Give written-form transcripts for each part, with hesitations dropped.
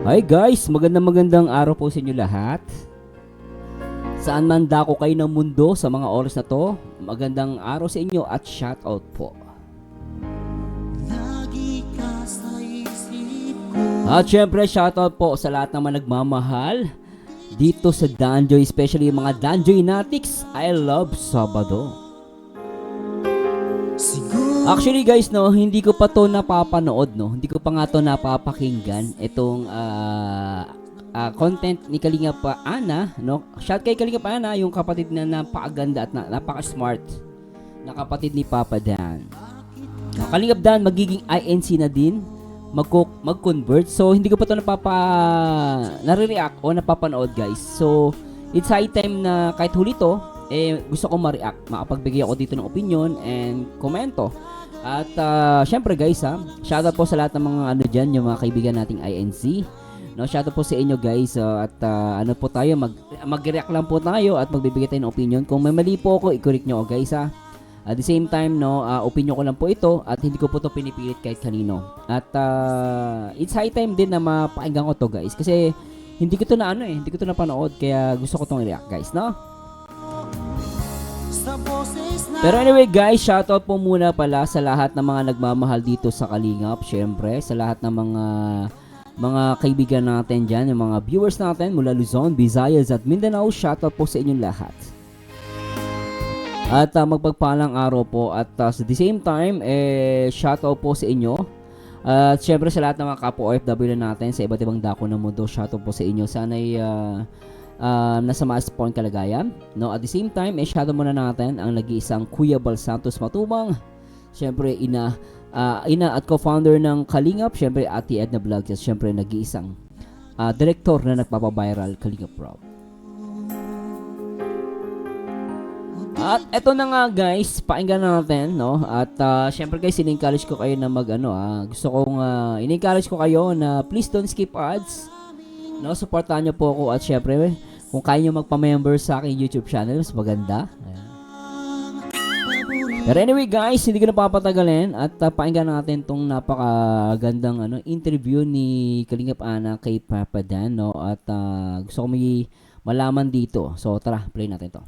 Hi guys, magandang araw po sa inyo lahat. Saan man dako kayo ng mundo sa mga oras na to, magandang araw sa inyo at shoutout po. At syempre shoutout po sa lahat naman nagmamahal dito sa Danjoy, especially yung mga Danjoy Natics. I love Sabado. Actually guys, no, hindi ko pa to napapanood, no. Hindi ko pa nga to napapakinggan itong content ni Kalingap Ana, no. Shout kay Kalingap Ana, yung kapatid na napakaganda at napaka-smart na kapatid ni Papa Dan. No, Kalingap Dan magiging INC na din, mag-convert. So hindi ko pa to nare-react o napapanood guys. So it's high time na kahit huli to, gusto ko ma-react, makapagbigay ako dito ng opinion and komento. At syempre guys, shoutout po sa lahat ng mga ano dyan, yung mga kaibigan nating INC. No, shoutout po sa inyo guys, at ano po tayo, mag-react lang po tayo at magbibigay tayo ng opinion. Kung may mali po ako, i-correct nyo guys At the same time, no, opinion ko lang po ito at hindi ko po ito pinipilit kahit kanino. At it's high time din na mapakinggan ko to guys, kasi hindi ko to hindi ko to napanood, kaya gusto ko tong i-react guys, no? Pero anyway guys, shoutout po muna pala sa lahat ng mga nagmamahal dito sa Kalingap. Syempre, sa lahat ng mga kaibigan natin dyan, yung mga viewers natin mula Luzon, Visayas at Mindanao. Shoutout po sa inyong lahat. At magpagpalang araw po at sa the same time, shoutout po sa inyo. At syempre sa lahat ng mga kapwa OFW natin sa iba't ibang dako ng mundo, shoutout po sa inyo. Sana'y nasa maayos po ang kalagayan, no? At the same time, shoutout muna natin ang nag-iisang Kuya Bal Santos Matubang. Syempre ina at co-founder ng Kalingap, syempre Ate Edna Vlogs, at syempre nag-iisang director na nagpapaviral Kalingap Rob. At eto na nga guys, pakinggan natin, no? At syempre guys, in-encourage ko kayo na gusto kong in-encourage ko kayo na please don't skip ads. No, supportahan niyo po ako at syempre kung kaya niyo magpa-member sa aking YouTube channel, mas maganda. Ayan. Pero anyway guys, hindi ko na papatagalin at pakinggan natin tong napakagandang interview ni Kalingap Ana kay Papa Dan, no? At gusto ko may malaman dito. So tara, play natin to.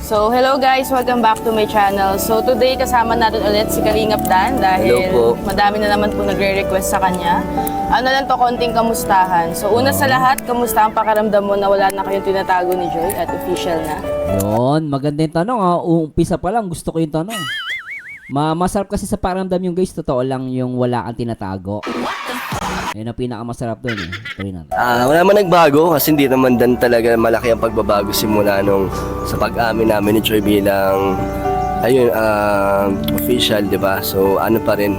So, hello guys! Welcome back to my channel. So, today kasama natin ulit si Kalingap Dan dahil madami na naman po nagre-request sa kanya. Ano lang to, konting kamustahan. So, una sa lahat, kamusta ang pakiramdam mo na wala na kayong tinatago ni Joy at official na? Yun, maganda yung tanong Umpisa pa lang, gusto ko yung tanong. Masarap kasi sa pakiramdam yung guys, totoo lang yung wala kang tinatago. Yun ang pinakamasarap doon Wala man nagbago kasi hindi naman dan talaga malaki ang pagbabago simula nung sa pag-amin namin ni Joy bilang official, 'di ba? So ano pa rin,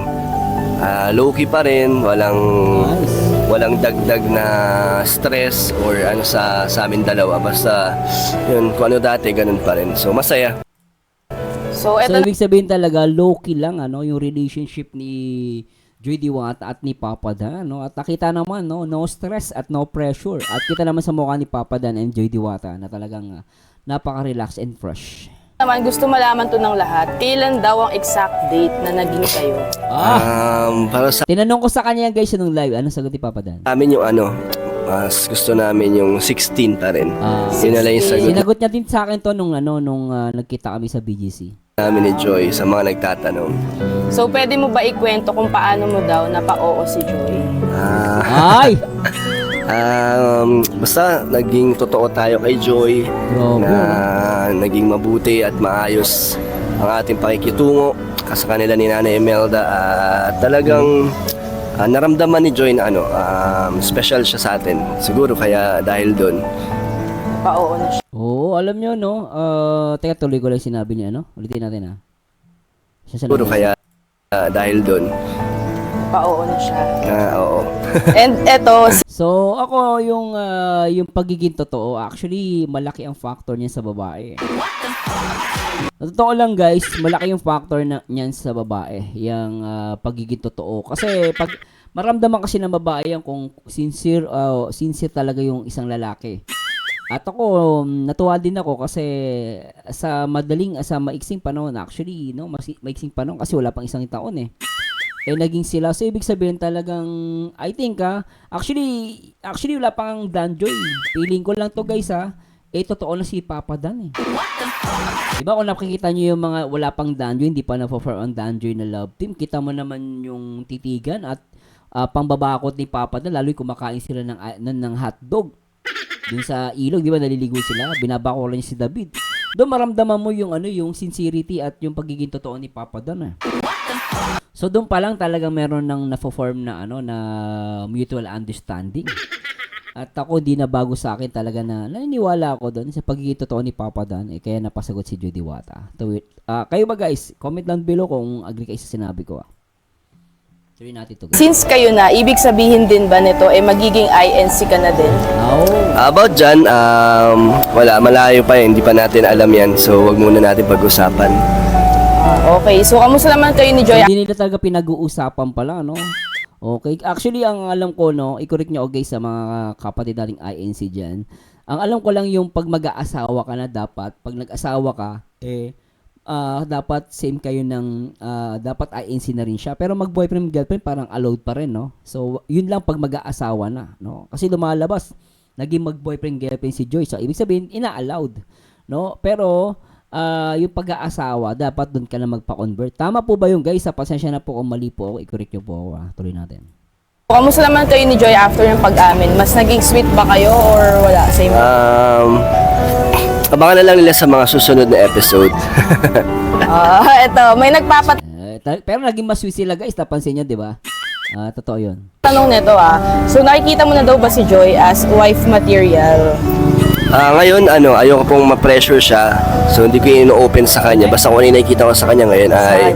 low-key pa rin, walang dagdag na stress or sa amin dalawa, basta yun, kung ano dati ganun pa rin. So masaya. So ibig sabihin talaga low-key lang yung relationship ni Joy Diwata at ni Papa Dan, no? At nakita naman, no stress at no pressure. At kita naman sa mukha ni Papa Dan and Joy Diwata na talagang napaka-relax and fresh. naman gusto malaman to ng lahat, kailan daw ang exact date na naging kayo? Para sa Tinanong ko sa kanya guys nung live, ano sagot ni Papa Dan? amin yung mas gusto namin yung 16 pa rin. Yun na lang yung sagot Sinagot niya din sa akin to nung nagkita kami sa BGC. namin ni Joy sa mga nagtatanong. So, pwede mo ba ikwento kung paano mo daw napa-oo si Joy? Ay! Basta naging totoo tayo kay Joy, Grabe, na naging mabuti at maayos ang ating pakikitungo sa kanila ni Nanay Imelda, at talagang naramdaman ni Joy na special siya sa atin. Siguro kaya dahil doon. Pa-oo na siya. Oo, alam nyo, no? Teka, tuloy ko lang sinabi niya, Ulitin natin, Siguro kaya dahil doon. Pa-oo na siya. Oo. And eto, So, ako, yung pagiging totoo, actually, malaki ang factor niya sa babae. Totoo lang, guys, malaki yung factor niyan sa babae, yung pagiging totoo. Kasi, pag maramdaman kasi ng babae yan kung sincere talaga yung isang lalaki. At ako, natuwa din ako kasi sa maiksing panahon, actually, maiksing panahon kasi wala pang isang taon naging sila. So, ibig sabihin talagang, I think actually wala pang Danjoy. Feeling ko lang to guys totoo na si Papa Dan Diba kung nakikita nyo yung mga wala pang Danjoy, hindi pa na-offer ang Danjoy na love team, kita mo naman yung titigan at pangbabakot ni Papa Dan, lalo yung kumakain sila ng hotdog. Dun sa ilog, di ba naliligo sila, binabakuran niya si David. Doon maramdaman mo yung sincerity at yung pagiging totoo ni Papa Dan So doon pa lang talagang meron ng na-form na na mutual understanding. At ako di na bago sa akin talaga na naniniwala ako doon sa pagiging totoo ni Papa Dan kaya napasagot si Joy Diwata. Kayo ba guys? Comment down below kung agree kayo sa sinabi ko Tuloy natin to guys. Since kayo na, ibig sabihin din ba nito magiging INC ka na din? About dyan, wala, malayo pa hindi pa natin alam yan. So, wag muna natin pag-usapan. Okay, so kamusta naman kayo ni Joy? Hindi nila talaga pinag-uusapan pala, no? Okay, actually, ang alam ko, i-correct nyo guys sa mga kapatid nating INC dyan. Ang alam ko lang yung pag mag-aasawa ka na dapat, pag nag-asawa ka, dapat same kayo ng, dapat INC na rin siya. Pero mag-boyfriend, girlfriend, parang allowed pa rin, no? So, yun lang pag mag-aasawa na, no? Kasi lumalabas, naging mag-boyfriend, girlfriend si Joy. So, ibig sabihin, ina-allowed, no? Pero, yung pag-aasawa, dapat doon ka na magpa-convert. Tama po ba yung guys? Pasensya na po kung mali po ako. I-correct nyo po ako. Tuloy natin. Kamusta naman kayo ni Joy after yung pag-amin? Mas naging sweet ba kayo or wala? Same. Abangan na lang nila sa mga susunod na episode. Eto, may nagpapat Pero naging mas sweet sila guys. Napansin nyo, di ba? Totoo yun. tanong nito So nakikita mo na daw ba si Joy as wife material? Ngayon, ayoko pong ma-pressure siya. So, hindi ko ino-open sa kanya. Basta kung ano yung nakikita ko sa kanya ngayon ay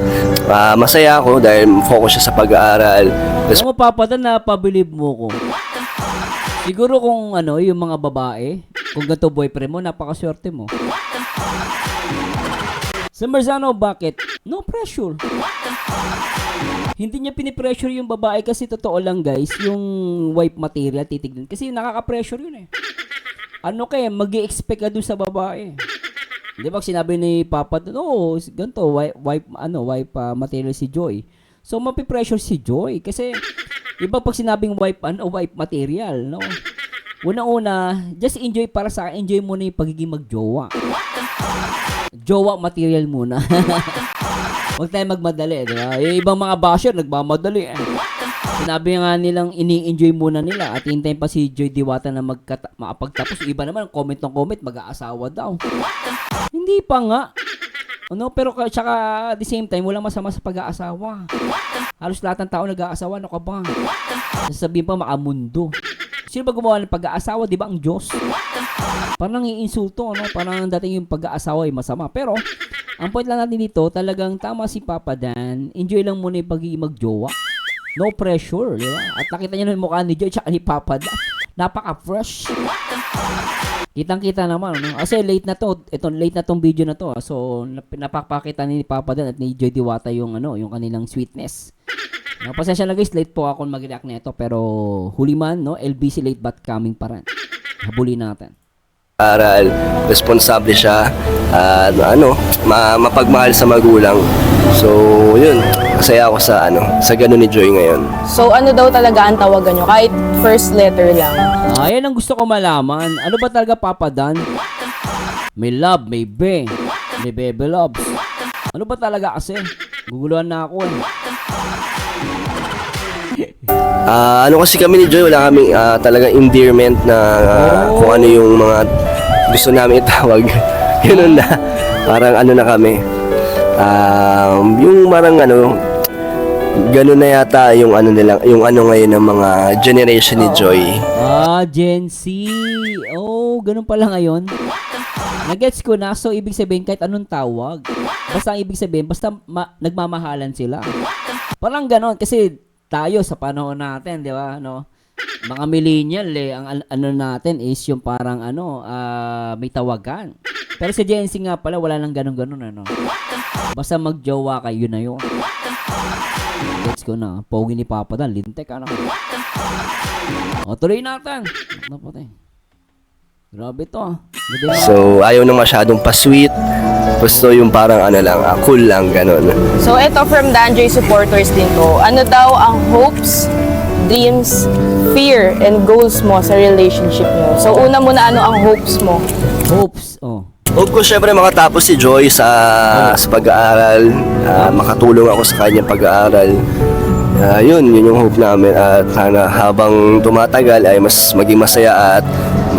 masaya ako dahil focus siya sa pag-aaral. Alam mo, Papa Dan, napabilib mo ko. Siguro kung yung mga babae, kung ganito boyfriend mo, napakaswerte mo. Sa Marzano, bakit? No pressure. Hindi niya pinipressure yung babae kasi totoo lang guys, yung wife material titignan. Kasi nakaka-pressure yun mag-i-expect ka dun sa babae. Di ba sinabi ni Papa, ganito, wife material si Joy. So, mapipressure si Joy. Kasi, iba pag sinabing wife material, no? Una-una, just enjoy para sa akin. Enjoy muna yung pagiging magjowa. Jowa material muna. Huwag tayo magmadali, di ba? Yung ibang mga basher, nagmamadali Sinabi nga nilang ini-enjoy muna nila at hintayin pa si Joy Diwata na makapagtapos. Iba naman, comment ng comment, mag-aasawa daw. Hindi pa nga. Pero tsaka at the same time, walang masama sa pag-aasawa. Halos lahat ng tao nag-aasawa, ano ka ba? Sasabihin pa makamundo. Sino ba gumawa ng pag-aasawa? Di ba ang Diyos? Parang iinsulto, Parang dating yung pag-aasawa ay masama. Pero, ang point lang natin dito, talagang tama si Papa Dan. Enjoy lang muna yung pagiging magjowa. No pressure, di ba? At nakita niyo yung mukha ni Joy at ni Papa Dan. Napaka-fresh. Kitang-kita naman, Kasi late na tong video na to. So, napapakita ni Papa Dan at ni Joy Diwata yung yung kanilang sweetness. Pasensya na guys, late po ako mag-react nito pero huli man, LBC late but coming pa rin. Habulin natin. Aral, responsable siya, mapagmahal sa magulang. So, yun. Masaya ako sa ganun ni Joy ngayon. So ano daw talaga ang tawagan nyo? Kahit first letter lang. Yan ang gusto ko malaman. Ano ba talaga, Papa Dan? May love, may be. May bebe loves. Ano ba talaga kasi? Guguluhan na ako Kasi kami ni Joy, wala kaming talagang endearment na kung ano yung mga gusto namin itawag. Yun na. Parang na kami. Yung parang ganun na yata yung yung ngayon ng mga generation ni Joy. Gen Z. Ganun pala ngayon. Nagets ko na. So, ibig sabihin kahit anong tawag. Basta ang ibig sabihin, basta nagmamahalan sila. Parang ganon. Kasi tayo sa panahon natin, di ba? Mga millennial ang natin is yung parang may tawagan. Pero sa Gen Z nga pala, wala nang ganon-ganon Basta magjowa kayo na yun. Gets ko na. Pogi ni Papa Dan, lintek tuloy natin. Grabe to So, ayaw na masyadong pa-sweet. Gusto yung parang ano lang, cool lang, ganun. So ito from Danjoy supporters din to. Ano daw ang hopes, dreams, fear, and goals mo sa relationship niyo? So una muna, ano ang hopes mo? Hopes, oh. Hope ko syempre makatapos si Joy sa pag-aaral, makatulong ako sa kanyang pag-aaral. Yun yung hope namin at sana habang tumatagal ay mas maging masaya at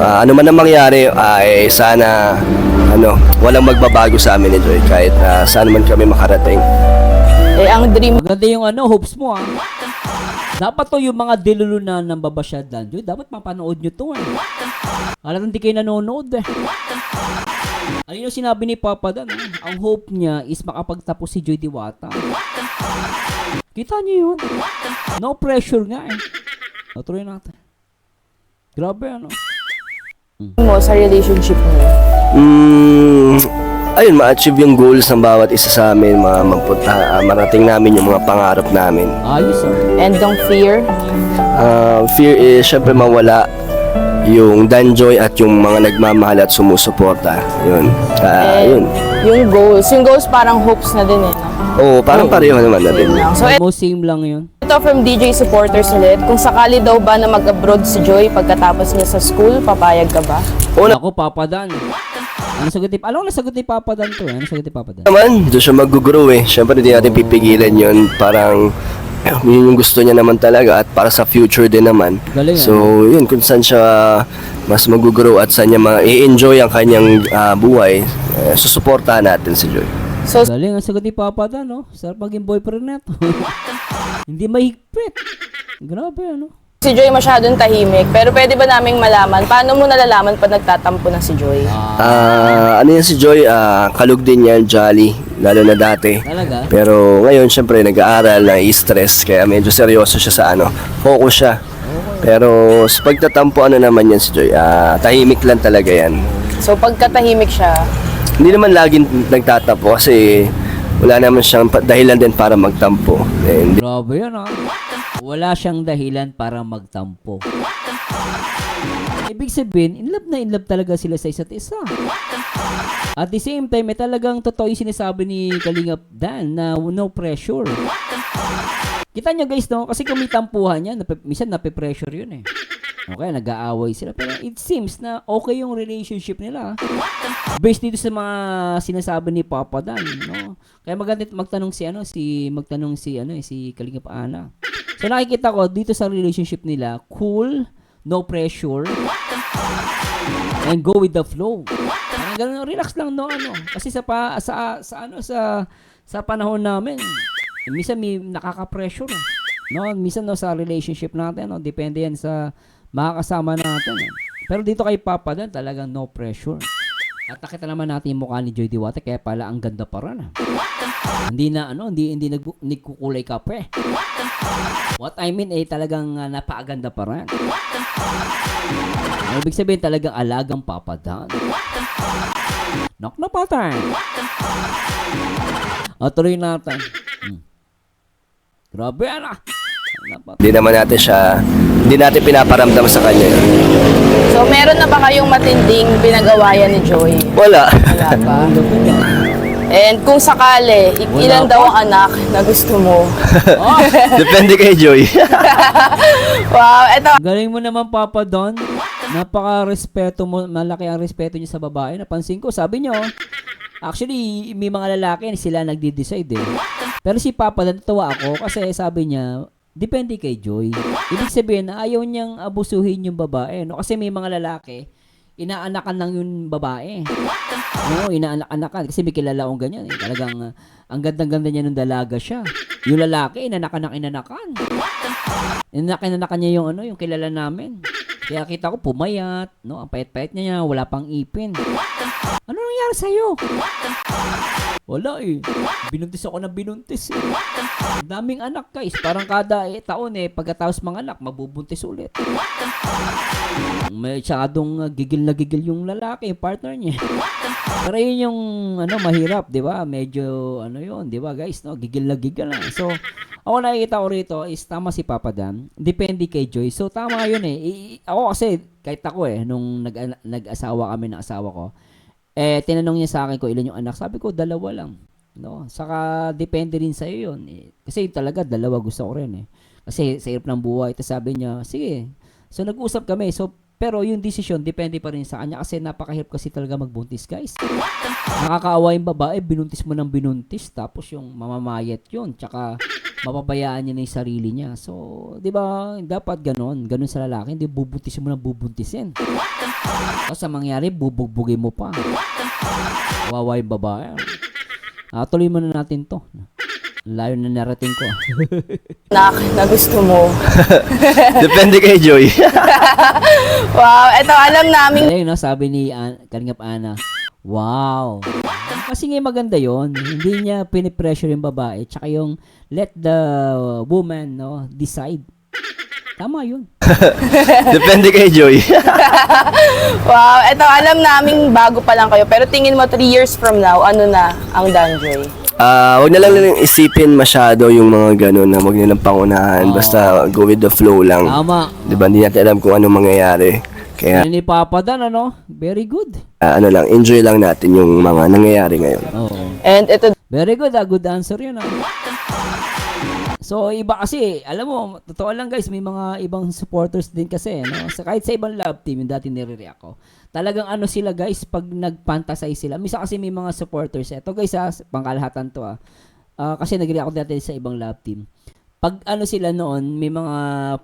ano man ang mangyari ay sana walang magbabago sa amin ni Joy kahit saan man kami makarating. Eh, ang dream Maganda yung hopes mo Dapat to yung mga dilulunan ng babasyadan. Yun, dapat mapanood nyo to Alam hindi kayo nanonood Ano yung sinabi ni Papa Dan? Ang hope niya is makapagtapos si Joy Diwata. Kita niyo yun? No pressure nga Natuloy natin. Grabe mo sa relationship niyo? Ayun, ma-achieve yung goals ng bawat isa sa amin, marating namin yung mga pangarap namin. Ayos And ang fear? Fear is syempre mawala yung Danjoy at yung mga nagmamahal at sumusuporta. Yun. Yun. Yung goals parang hopes na din no? Oo, parang pareho naman na din. So Almost same lang yun. ito from DJ supporters ulit. Kung sakali daw ba na mag-abroad si Joy pagkatapos niya sa school, papayag ka ba? Ako, Papa Dan. Ano sagot ni Papa Dan to? Ano sagot ni Papa Dan? Naman, doon siya mag-grow Syempre hindi natin pipigilan yun. Parang yun yung gusto niya naman talaga at para sa future din naman. Galing, so yun, kung saan siya mas mag-grow at saan niya ma-enjoy ang kanyang buhay, susuportahan natin si Joy. So, Galing ang sagot ni Papa Dan, Sarap maging boyfriend neto. Hindi mahigpit. Grabe, si Joy masyadong tahimik, pero pwede ba naming malaman, paano mo nalalaman pag nagtatampo na si Joy? Ano yan si Joy, kalug din yan, jolly, lalo na dati. Talaga? Pero ngayon, syempre, nag-aaral, na-stress, kaya medyo seryoso siya sa focus siya. Pero sa pagtatampo, naman yan si Joy, tahimik lang talaga yan. So, pagkatahimik siya, Hindi naman laging nagtatampo kasi wala naman siyang dahilan din para magtampo. Grabe yan, Wala siyang dahilan para magtampo. Ibig sabihin, in love talaga sila sa isa't isa. At the same time, talagang totoo yung sinasabi ni Kalingap Dan na no pressure. Kita nyo guys, kasi kung may tampuhan yan, minsan nape-pressure yun Okay, nag-aaway sila. Pero it seems na okay yung relationship nila. Based dito sa mga sinasabi ni Papa Dan, Kaya maganda magtanong si Kalingap Ana. So nakikita ko dito sa relationship nila, cool, no pressure, and go with the flow. Parang ganun, relax lang Kasi sa panahon namin, minsan may nakaka-pressure. Minsan sa relationship natin, depende yan sa makakasama natin. Pero dito kay Papa Dan, talagang no pressure. At nakita naman natin yung mukha ni Joy Diwata, kaya pala ang ganda pa rin. Hindi nagkukulay kape. What I mean talagang napakaganda pa rin. Ibig sabihin talagang alagang Papa Dan. Knock na pattern. Tuloy natin. Grabe Hindi natin pinaparamdam sa kanya. so meron na ba kayong matinding pinag-awayan ni Joy? Wala. Wala pa. And kung sakali, ilan daw ang anak na gusto mo? Depende kay Joy. Wow, eto. Galing mo naman, Papa Don. Napaka-respeto mo, malaki ang respeto niyo sa babae. Napansin ko, sabi niyo, actually, may mga lalaki, sila nagde-decide Pero si Papa, natuwa ako kasi sabi niya, depende kay Joy. Ibig sabihin na ayaw niyang abusuhin yung babae. Kasi may mga lalaki, inaanakan lang yung babae. Inaanak-anakan. Kasi may kilala akong ganyan. Talagang, ang gandang-ganda niya nung dalaga siya. Yung lalaki, inanakan. Inanakan niya yung kilala namin. Kaya kita ko pumayat, ang payat-payat niya, wala pang ipin. Ano nangyari sa'yo? Wala Binuntis ako na binuntis Daming anak guys. Parang kada taon pagkatapos mga anak, mabubuntis ulit. Masyadong gigil na gigil yung lalaki, partner niya. Pero yun yung mahirap, di ba? Medyo yun, di ba guys? Gigil na gigil na. So, ako nakikita ko rito is tama si Papa Dan. Depende kay Joy. So, tama yun Ako kasi, kahit ako nung nag-asawa kami ng asawa ko, tinanong niya sa akin ko ilan yung anak. Sabi ko, 2 lang. No? Saka, depende rin sa'yo yun. Kasi talaga, 2 gusto ko rin eh. Kasi sa hirap ng buhay. Tapos sabi niya, sige. So, nag-usap kami. So, pero yung decision, depende pa rin sa kanya. Kasi napakahirap kasi talaga magbuntis, guys. Nakakaawa yung babae, binuntis mo ng binuntis. Tapos yung mamamayat yun. Tsaka, mapabayaan niya na yung sarili niya. So, di ba, dapat ganon. Ganon sa lalaki. Hindi bubuntis mo ng bubuntisin. Tapos ang mangyari, bubugbugin mo pa. Wawa yung babae. Tuloy muna natin to. Layo na narating ko. Na gusto mo. Depende kay Joy. Wow, eto alam namin. Ayun, no, sabi ni Kalingap Ana, wow. Kasi nga maganda yon. Hindi niya pinipressure yung babae. Tsaka yung let the woman decide. Tama yun. Depende kay Joy. Wow, eto alam namin bago pa lang kayo. Pero tingin mo 3 years from now, ano na ang Danjoy? Wag na lang nilang isipin masyado yung mga gano'n na wag nilang pangunahan. Basta go with the flow lang. Tama. Di ba? Hindi natin alam kung ano mangyayari. Kaya, Ano ni Papa Dan, Very good. enjoy lang natin yung mga nangyayari ngayon. Oo. And ito, Very good, good answer yun. So, iba kasi, alam mo, totoo lang guys, may mga ibang supporters din kasi, no? Kahit sa ibang love team, yung dati nire-react ko, talagang sila guys, pag nag-fantasize sila, misa kasi may mga supporters, eto guys pangkalahatan to kasi nag-react ako dati sa ibang love team. Pag sila noon, may mga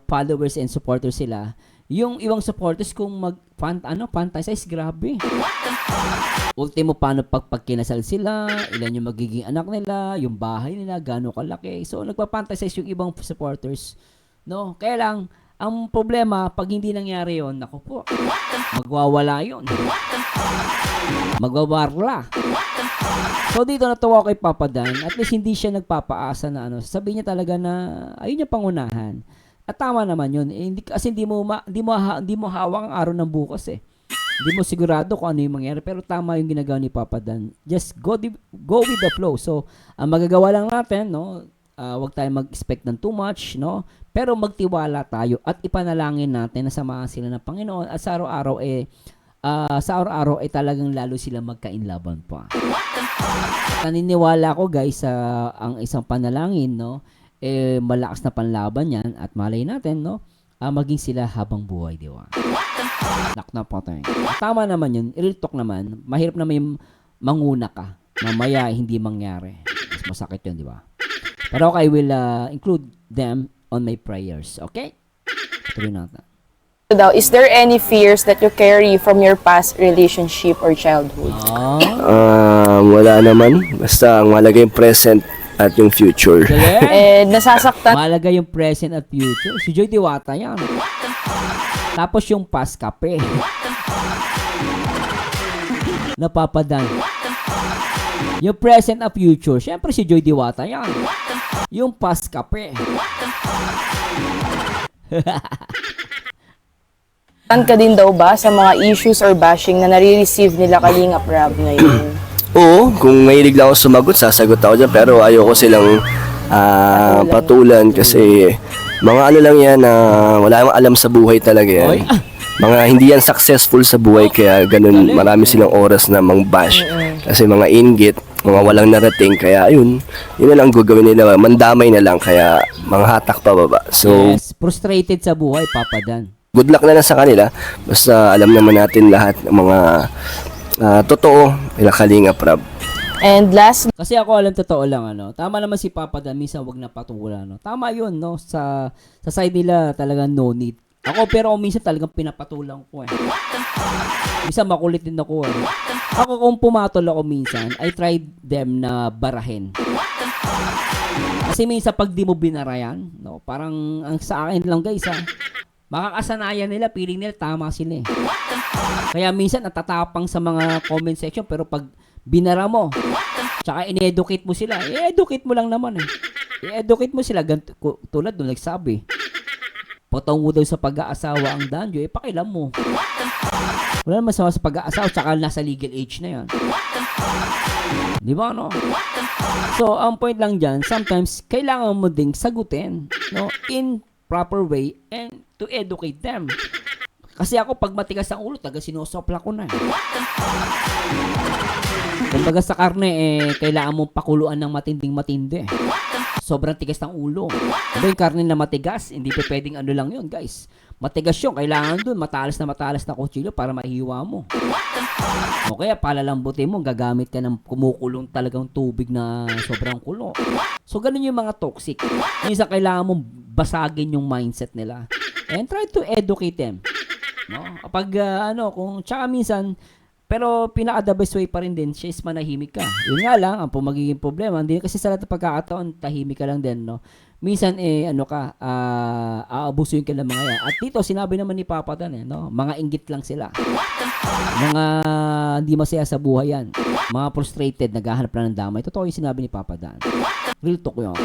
followers and supporters sila, yung ibang supporters kung fantasize, grabe. Ultimo paano pag kinasal sila, ilan yung magiging anak nila, yung bahay nila, gaano kalaki. So, nagpa-fantasize yung ibang supporters. No? Kaya lang, ang problema, pag hindi nangyari yon, naku po, magwawala yon. Magwawarla. So, dito natuwa kay Papa Dan, at least hindi siya nagpapaasa na sabi niya talaga na, ayun yung pangunahan. At tama naman yun. Kasi hindi mo hawak ang araw ng bukas eh. Hindi mo sigurado kung ano yung mangyari. Pero tama yung ginagawa ni Papa Dan. Just go with the flow. So, ang magagawa lang natin, wag tayong mag-expect ng too much, pero magtiwala tayo at ipanalangin natin na samahan sila ng Panginoon at sa araw-araw ay talagang lalo sila magkainlaban pa. Naniniwala ko guys sa ang isang panalangin, malakas na panlaban yan at malay natin, maging sila habang buhay, di ba? Nakna po tayo. Tama naman yun. Real talk naman. Mahirap na may manguna ka. Mamaya hindi mangyari. Mas masakit yun, di ba? Pero I will include them on my prayers. Okay? Tuloy natin. daw, is there any fears that you carry from your past relationship or childhood? Wala naman. Basta ang mahalaga yung present at yung future. Galing. And nasasaktan Mahalaga yung present at future. Si Joy Diwata yan. Tapos yung past kape. Napapadan. Yung present at future. Siyempre si Joy Diwata yan. Yung past kape. ka din daw ba sa mga issues or bashing na nare-receive nila Kalingap Rab ngayon? Oo, kung mahilig lang ako sumagot, sasagot ako dyan. Pero ayoko silang patulan kasi mga ano lang yan na wala namang alam sa buhay talaga yan. Oy. Mga hindi yan successful sa buhay kaya ganun marami silang oras na mang-bash. Kasi mga inggit, mga walang narating kaya yun na lang gagawin nila. Mandamay na lang kaya mga hatak pa baba. So, Yes, frustrated sa buhay, Papa Dan. good luck na lang sa kanila. Basta alam naman natin lahat ng mga totoo nila Kalingap Rab. And last, Kasi ako alam totoo lang Tama naman si Papa Dan, minsan wag na patulan Tama 'yun sa side nila talaga no need. Ako pero minsan talagang pinapatulan ko Minsan makulit din ako Ako kung pumatol ako minsan, I tried them na barahin. Kasi minsan pag di mo binarayan, parang ang sa akin lang guys makakasanayan nila, feeling nila tama sila Kaya minsan natatapang sa mga comment section pero pag binara mo, tsaka in-educate mo sila, i-educate mo lang naman I-educate mo sila, tulad nung nagsabi, patong mo daw sa pag-aasawa ang danjo, pakilam mo. Wala naman sa pag-aasawa, tsaka nasa legal age na yan. Di ba, So, ang point lang dyan, sometimes, kailangan mo ding sagutin, in proper way and to educate them. Kasi ako, pag matigas ang ulo, taga sinusopla ko na. Kumbaga sa karne, kailangan mong pakuluan ng matinding-matindi. Sobrang tigas ng ulo. Diba yung karne na matigas, hindi pa pwedeng ano lang yun, guys. Matigas yun, kailangan dun, matalas na kutsilyo para mahiwa mo. O kaya palalambutin mo, gagamit ka ng kumukulong talagang tubig na sobrang kulo. So, ganun yung mga toxic. Minsan kailangan mong basagin yung mindset nila. And try to educate them. No? Kapag kung tsaka minsan, pero pinaka the best way pa rin din, siya is manahimik ka. Yun nga lang, ang magiging problema, hindi kasi sa lahat ng pagkakataon, tahimik ka lang din, no? Minsan, aabusuin ka ng mga yan. At dito, sinabi naman ni Papa Dan, no? Mga inggit lang sila. Mga hindi masaya sa buhay yan. Mga frustrated, naghahanap na ng damay. Totoo yung sinabi ni Papa Dan. Real talk yun.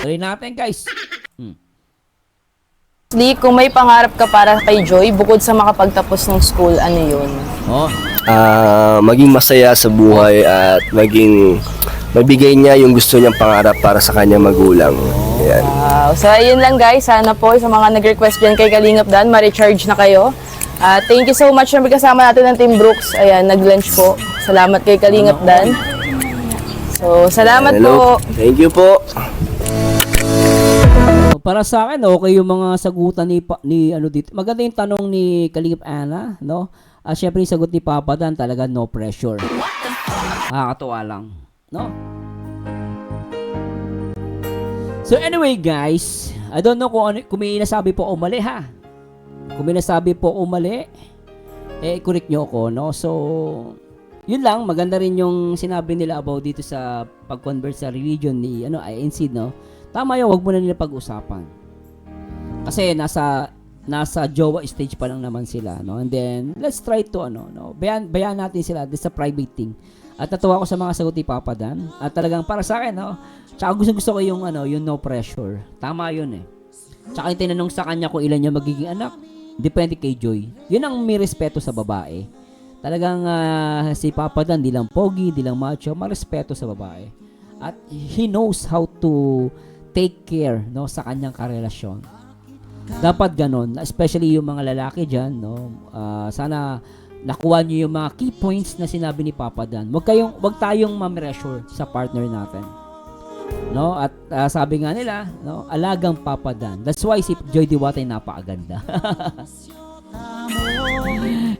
Tuloy natin, guys. Kung may pangarap ka para kay Joy, bukod sa makapagtapos ng school, ano yun? Oh. Maging masaya sa buhay at maging mabigay niya yung gusto niyang pangarap para sa kanyang magulang. Yan. Wow. So, ayun lang guys. Sana po sa mga nag-request dyan kay Kalingap Dan, ma-recharge na kayo. Thank you so much na kasama natin ng Team Brooks. Ayan, nag-lunch po. Salamat kay Kalingap Dan. So, salamat Hello. po. Thank you po. Para sa akin, okay yung mga sagutan ni dito. Maganda yung tanong ni Kalingap Ana, no? Syempre yung sagot ni Papa Dan, talaga no pressure. Nakakatuwa lang, no? So anyway, guys, I don't know kung may nasabi po o mali, ha? Kung may nasabi po o mali, correct nyo ako, no? So, yun lang, maganda rin yung sinabi nila about dito sa pag-convert sa religion ni INC, no? Tama yun, wag mo na nila pag-usapan. Kasi nasa jowa stage pa lang naman sila, no? And then let's try to bayan natin sila, this is a private thing. At natuwa ko sa mga sagot ni Papa Dan. At talagang para sa akin, no? Tsaka gusto ko yung yung no pressure. Tama yun eh. Tsaka yung tinanong sa kanya kung ilan niya magiging anak, depende kay Joy. Yun ang may respeto sa babae. Talagang si Papa Dan, di lang pogi, di lang macho, marespeto sa babae. At he knows how to take care, no, sa kanyang karelasyon. Dapat ganon, especially yung mga lalaki dyan, no. Sana nakuha niyo yung mga key points na sinabi ni Papa Dan. Wag tayong ma-pressure sa partner natin. No, at sabi nga nila, no, alagang Papa Dan. That's why si Joy Diwata ay napakaganda.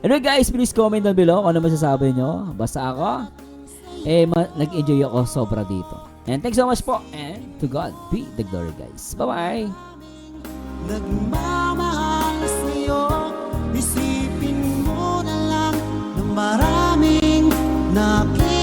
Anyway guys, please comment down below kung ano masasabi nyo. Basta ako, nag-enjoy ako sobra dito. And thanks so much po. And to God be the glory, guys. Bye-bye. Nagmamahal sa'yo, isipin mo na lang ng maraming nakikita.